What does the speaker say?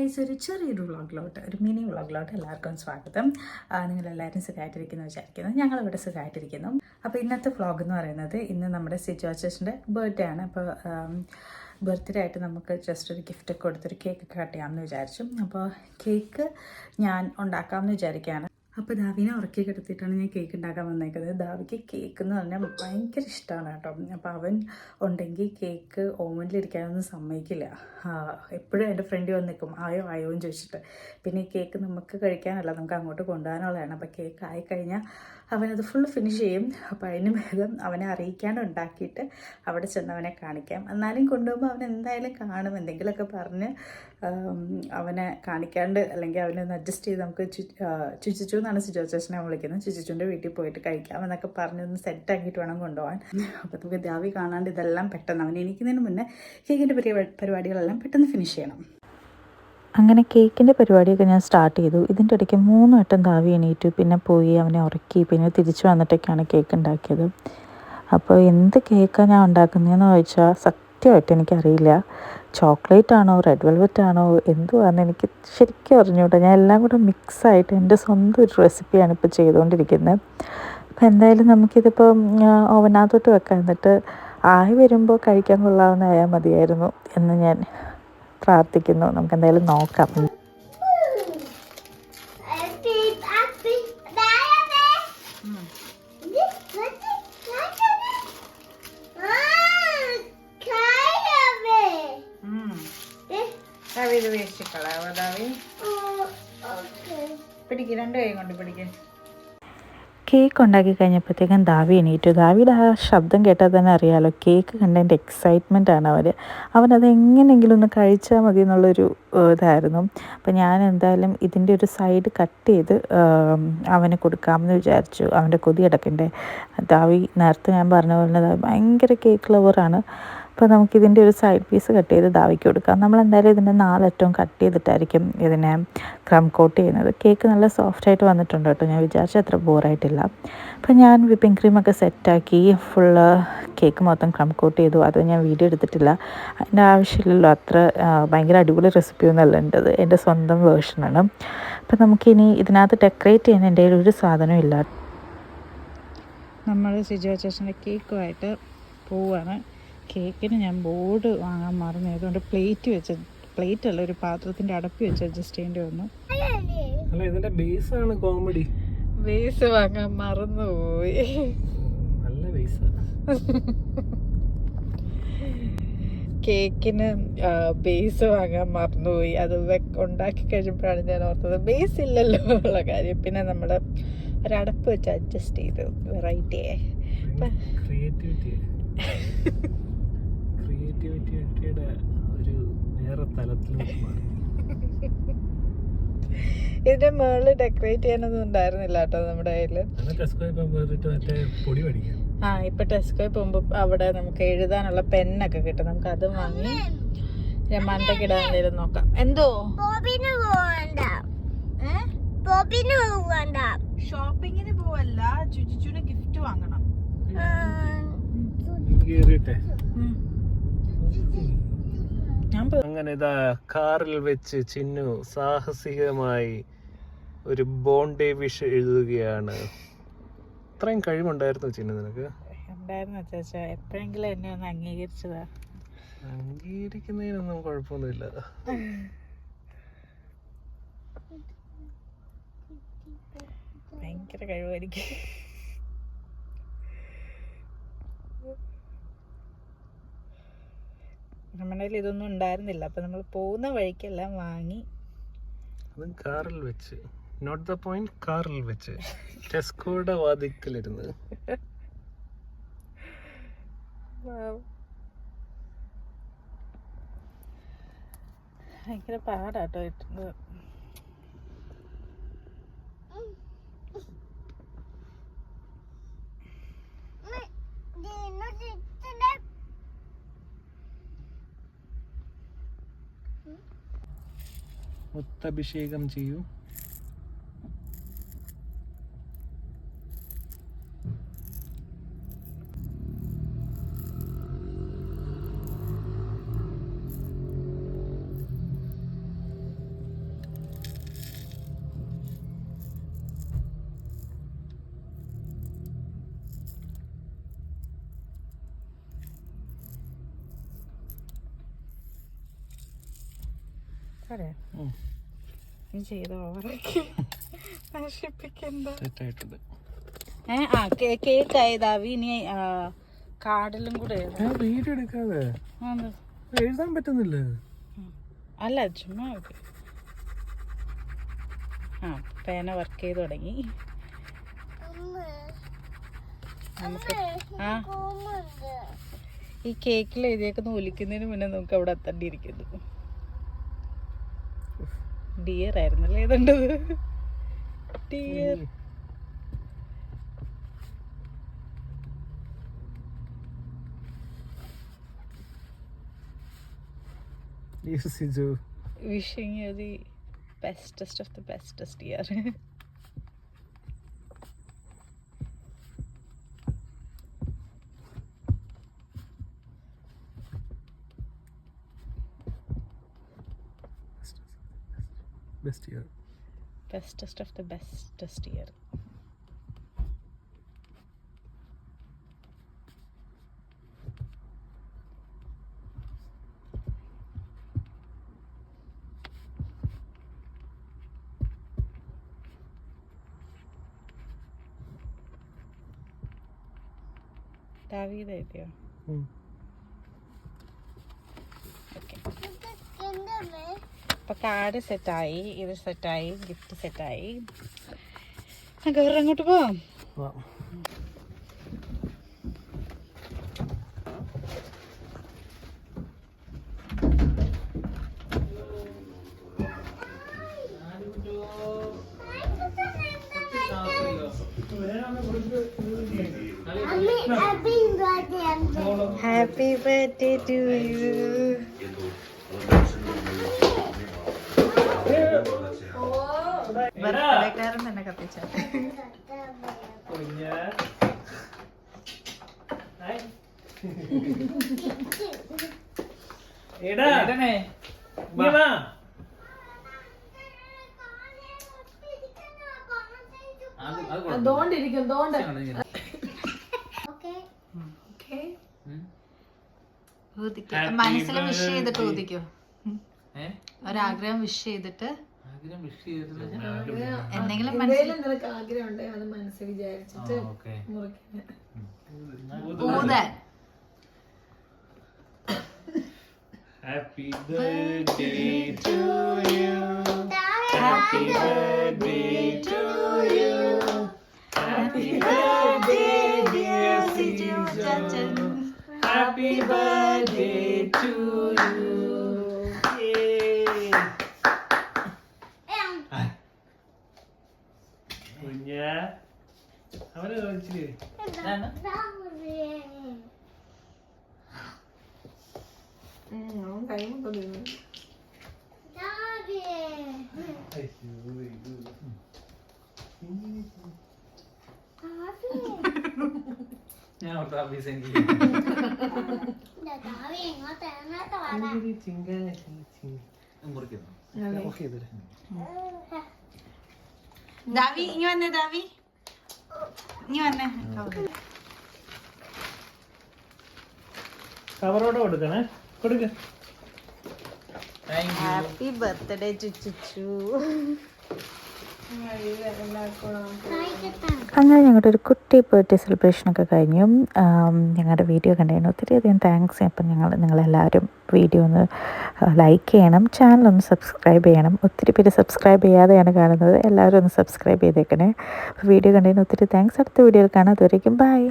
Guys, ഒരു ചെറിയൊരു വ്ളോഗിലോട്ട്, ഒരു മിനി വ്ളോഗിലോട്ട് എല്ലാവർക്കും സ്വാഗതം. നിങ്ങളെല്ലാവരും സുഖമായിട്ടിരിക്കുന്നു വിചാരിക്കുന്നു. ഞങ്ങളിവിടെ സുഖമായിട്ടിരിക്കുന്നു. അപ്പോൾ ഇന്നത്തെ വ്ളോഗ് എന്ന് പറയുന്നത്, ഇന്ന് നമ്മുടെ സിജോച്ചേഷൻ്റെ ബർത്ത്ഡേ ആണ്. അപ്പോൾ ബർത്ത്ഡേ ആയിട്ട് നമുക്ക് ജസ്റ്റ് ഒരു ഗിഫ്റ്റൊക്കെ കൊടുത്തൊരു കേക്ക് കട്ട് ചെയ്യാമെന്ന് വിചാരിച്ചു. അപ്പോൾ കേക്ക് ഞാൻ ഉണ്ടാക്കാമെന്ന് വിചാരിക്കുകയാണ്. അപ്പോൾ ദാവിനെ ഉറക്കി കിടത്തിയിട്ടാണ് ഞാൻ കേക്ക് ഉണ്ടാക്കാൻ വന്നേക്കുന്നത്. ദാവിക്ക് കേക്ക് എന്ന് പറഞ്ഞാൽ ഭയങ്കര ഇഷ്ടമാണ് കേട്ടോ. അപ്പോൾ അവൻ ഉണ്ടെങ്കിൽ കേക്ക് ഓവനിലിരിക്കാനൊന്നും സമ്മതിക്കില്ല. എപ്പോഴും എൻ്റെ ഫ്രണ്ട് വന്ന് നിൽക്കും, ആയോ ആയോ എന്ന് ചോദിച്ചിട്ട്. പിന്നെ ഈ കേക്ക് നമുക്ക് കഴിക്കാനല്ല, നമുക്ക് അങ്ങോട്ട് കൊണ്ടുപോകാനുള്ളതാണ്. അപ്പോൾ കേക്ക് ആയിക്കഴിഞ്ഞാൽ അവനത് ഫുൾ ഫിനിഷ് ചെയ്യും. അപ്പോൾ അതിന് ഭേദം അവനെ അറിയിക്കാണ്ട് ഉണ്ടാക്കിയിട്ട് അവിടെ ചെന്ന് അവനെ കാണിക്കാം. എന്നാലും കൊണ്ടുപോകുമ്പോൾ അവൻ എന്തായാലും കാണും. എന്തെങ്കിലുമൊക്കെ പറഞ്ഞ് അവനെ കാണിക്കാണ്ട്, അല്ലെങ്കിൽ അവനൊന്ന് അഡ്ജസ്റ്റ് ചെയ്ത് നമുക്ക് ചുച്ചിച്ചു എന്നാണ് സിജോച്ചേഷനെ വിളിക്കുന്നത്, ചുച്ചിച്ചുൻ്റെ വീട്ടിൽ പോയിട്ട് കഴിക്കാം എന്നൊക്കെ പറഞ്ഞൊന്ന് സെറ്റാക്കിയിട്ട് വേണം കൊണ്ടുപോകാൻ. അപ്പോൾ നമുക്ക് ദാവി കാണാണ്ട് ഇതെല്ലാം പെട്ടെന്ന് അവൻ എണീക്കുന്നതിന് മുന്നേ കേക്കിൻ്റെ പരിപാടികളെല്ലാം പെട്ടെന്ന് ഫിനിഷ് ചെയ്യണം. അങ്ങനെ കേക്കിൻ്റെ പരിപാടിയൊക്കെ ഞാൻ സ്റ്റാർട്ട് ചെയ്തു. ഇതിൻ്റെ ഇടയ്ക്ക് 3 വട്ടം ദാവി എണീറ്റു. പിന്നെ പോയി അവനെ ഉറക്കി, പിന്നെ തിരിച്ചു വന്നിട്ടൊക്കെയാണ് കേക്ക് ഉണ്ടാക്കിയത്. അപ്പോൾ എന്ത് കേക്കാണ് ഞാൻ ഉണ്ടാക്കുന്നതെന്ന് ചോദിച്ചാൽ സത്യമായിട്ട് എനിക്കറിയില്ല. ചോക്ലേറ്റ് ആണോ റെഡ് വെൽവെറ്റ് ആണോ എന്തുവാണെന്ന് എനിക്ക് ശരിക്കും അറിഞ്ഞുകൂടാ. ഞാൻ എല്ലാം കൂടെ മിക്സായിട്ട് എൻ്റെ സ്വന്തം ഒരു റെസിപ്പിയാണ് ഇപ്പോൾ ചെയ്തുകൊണ്ടിരിക്കുന്നത്. അപ്പോൾ എന്തായാലും നമുക്കിതിപ്പോൾ ഓവനകത്തോട്ട് വെക്കാം. എന്നിട്ട് ആയി വരുമ്പോൾ കഴിക്കാൻ കൊള്ളാവുന്നതായാൽ മതിയായിരുന്നു എന്ന് ഞാൻ പ്രാർത്ഥിക്കുന്നു. നമുക്ക് എന്തായാലും നോക്കാം. ഇത് വേസ്റ്റ് കളയാവോ ദാവി? പിടിക്ക്, 2 കൈ കൊണ്ട് പിടിക്ക്. കേക്ക് ഉണ്ടാക്കി കഴിഞ്ഞപ്പോഴത്തേക്കും ദാവി എണീറ്റു. ദാവിയുടെ ആ ശബ്ദം കേട്ടാൽ തന്നെ അറിയാമല്ലോ, കേക്ക് കണ്ടതിൻ്റെ എക്സൈറ്റ്മെൻ്റ് ആണ് അവനത് എങ്ങനെയെങ്കിലും ഒന്ന് കഴിച്ചാൽ മതി എന്നുള്ളൊരു ഇതായിരുന്നു. അപ്പം ഞാൻ എന്തായാലും ഇതിൻ്റെ ഒരു സൈഡ് കട്ട് ചെയ്ത് അവന് കൊടുക്കാമെന്ന് വിചാരിച്ചു. അവൻ്റെ കൊതി അടക്കണ്ടേ. ദാവി നേരത്തെ ഞാൻ പറഞ്ഞ പോലെ ദാവി ഭയങ്കര കേക്ക് ലവറാണ്. അപ്പോൾ നമുക്കിതിൻ്റെ ഒരു സൈഡ് പീസ് കട്ട് ചെയ്ത് ദാവിക്ക് കൊടുക്കാം. നമ്മളെന്തായാലും ഇതിൻ്റെ 4 അറ്റവും കട്ട് ചെയ്തിട്ടായിരിക്കും ഇതിനെ ക്രം കോട്ട് ചെയ്യുന്നത്. കേക്ക് നല്ല സോഫ്റ്റായിട്ട് വന്നിട്ടുണ്ട് കേട്ടോ. ഞാൻ വിചാരിച്ച അത്ര ബോറായിട്ടില്ല. അപ്പോൾ ഞാൻ വിപ്പിംഗ് ക്രീമൊക്കെ സെറ്റാക്കി ഫുള്ള് കേക്ക് മൊത്തം ക്രം കോട്ട് ചെയ്തു. അത് ഞാൻ വീഡിയോ എടുത്തിട്ടില്ല, അതിൻ്റെ ആവശ്യമില്ലല്ലോ. അത്ര ഭയങ്കര അടിപൊളി റെസിപ്പിയൊന്നുമല്ല എൻ്റെത്, എൻ്റെ സ്വന്തം വേർഷനാണ്. അപ്പോൾ നമുക്കിനി ഇതിനകത്ത് ഡെക്കറേറ്റ് ചെയ്യാൻ എൻ്റെ ഒരു സാധനവും ഇല്ല. നമ്മൾ സിജോച്ചേഷൻ്റെ കേക്കുമായിട്ട് പോവുകയാണ്. കേക്കിന് ഞാൻ ബോർഡ് വാങ്ങാൻ മറന്നു. അതുകൊണ്ട് പ്ലേറ്റ് അല്ല, ഒരു പാത്രത്തിൻ്റെ അടപ്പി വെച്ച് അഡ്ജസ്റ്റ് ചെയ്യേണ്ടി വന്നു. ഇതിന്റെ ബേസ് ആണ് കോമഡി. ബേസ് വാങ്ങാൻ മറന്നുപോയി. നല്ല ബേസ്. കേക്കിന് ബേസ് വാങ്ങാൻ മറന്നുപോയി. അത് ഉണ്ടാക്കി കഴിഞ്ഞപ്പോഴാണ് ഞാൻ ഓർത്തത് ബേസ് ഇല്ലല്ലോ ഉള്ള കാര്യം. പിന്നെ നമ്മൾ ഒരടപ്പ് വെച്ച് അഡ്ജസ്റ്റ് ചെയ്തു. വെറൈറ്റിയെ ക്രിയേറ്റിവിറ്റിയുടെ ഒരു വേറെ തലത്തിലേക്ക് മാറി. ഇതിന്റെ മുകളിൽ ഡെക്കറേറ്റ് ചെയ്യാനൊന്നും ഉണ്ടായിരുന്നില്ല കേട്ടോ നമ്മുടെ കയ്യില്. ഇപ്പൊ ടെസ്കോയിൽ പോകുമ്പോ അവിടെ നമുക്ക് എഴുതാനുള്ള പെന്നൊക്കെ കിട്ടും. നമുക്ക് അത് വാങ്ങി മണ്ടക്കിടാൻ എന്തെങ്കിലും നോക്കാം. എന്തോ ഷോപ്പിങ്ങിന് പോവല്ല, ചുചിച്ചുന് ഗിഫ്റ്റ് വാങ്ങണം. അങ്ങനെ ഇതാ കാറിൽ വെച്ച് ചിന്നു സാഹസികമായി ഒരു ബോണ്ടേ വിഷ് എഴുതുകയാണ്. ഇത്രയും കഴിവുണ്ടായിരുന്നു ചിന്നു നിനക്ക്? ഉണ്ടായിരുന്നു ചേച്ചാ, എപ്പോഴെങ്കിലും എന്നെ ഒന്ന് അംഗീകരിച്ചതാ. അംഗീകരിക്കുന്നതിനൊന്നും കുഴപ്പമൊന്നുമില്ല. ഭയങ്കര കഴിവായിരിക്കും. നമ്മുടെ കയ്യിൽ ഇതൊന്നും ഉണ്ടായിരുന്നില്ല. അപ്പൊ നമ്മൾ പോകുന്ന വഴിക്കെല്ലാം വാങ്ങി. അതും കാറിൽ വെച്ച്, നോട്ട് ദ പോയിന്റ്, കാറിൽ വെച്ച് ടെസ്കോയുടെ വാതിക്കലിരുന്ന്. ഭയങ്കര പാടാട്ടോ ഇട്ടത്. മുത്തഭിഷേകം ചെയ്യൂ. പോരെ ഉം. നീ ചെയ്ത ഓവറാക്കി നശിപ്പിക്കണ്ട. സെറ്റായിട്ടുണ്ട്. കേക്ക് ആയതാവി ഇനി കാർഡിലും കൂടെ വീഡിയോ എടുക്കാതെ എഴുതാൻ പറ്റുന്നില്ല. അല്ല ചുമ്മാ പേന വർക്ക് ചെയ്ത് തുടങ്ങി. നമുക്ക് ഈ കേക്കിൽ എഴുതിയൊക്കെ ഒലിക്കുന്നതിന് മുന്നേ നമുക്ക് അവിടെ എത്തേണ്ടിയിരിക്കുന്നു. ഡിയർ ആയിരുന്നല്ലേ ഏതുണ്ടത്? Dear wishing you the bestest of the bestest year. Best year. Bestest of the bestest year. ദാവീദ് എഴുതിയോ? ഓക്കെ, അപ്പൊ കാർഡ് സെറ്റായി, ഇത് സെറ്റായി, ഗിഫ്റ്റ് സെറ്റായി. വേറെ അങ്ങോട്ട് പോവാം. Happy birthday to you. ബർത്ത്ഡേക്കാരൻ തന്നെ കത്തിച്ച. മനസ്സിൽ വിഷ് ചെയ്തിട്ട് ഊതിക്കോ. ഒരാഗ്രഹം വിഷ് ചെയ്തിട്ട് എന്തെങ്കിലും നിനക്ക് ആഗ്രഹം ഉണ്ട് അത് മനസ്സിൽ വിചാരിച്ചിട്ട് ഊതാൻ. Happy birthday to you. Happy birthday to you. Happy birthday dear Siju Chanchan. Happy birthday to you. കുഞ്ഞാ അവനെ കളിച്ചില്ലേ? ഞാൻ ദാവി ഇനി വന്നേ, ദാവി ഇനി വന്നേ. കവറോടെ കൊടുക്കണേ, കൊടുക്ക. Happy birthday Chuchu. അങ്ങനെ ഞങ്ങളുടെ ഒരു കുട്ടി ബർത്ത്ഡേ സെലിബ്രേഷനൊക്കെ കഴിഞ്ഞു. ഞങ്ങളുടെ വീഡിയോ കണ്ടതിന് ഒത്തിരിയധികം താങ്ക്സ്. അപ്പം നിങ്ങളെല്ലാവരും വീഡിയോ ഒന്ന് ലൈക്ക് ചെയ്യണം, ചാനലൊന്ന് സബ്സ്ക്രൈബ് ചെയ്യണം. ഒത്തിരി പേര് സബ്സ്ക്രൈബ് ചെയ്യാതെയാണ് കാണുന്നത്. എല്ലാവരും ഒന്ന് സബ്സ്ക്രൈബ് ചെയ്തേക്കണേ. വീഡിയോ കണ്ടതിന് ഒത്തിരി താങ്ക്സ്. അടുത്ത വീഡിയോയിൽ കാണാം. അതുവരേക്കും ബൈ.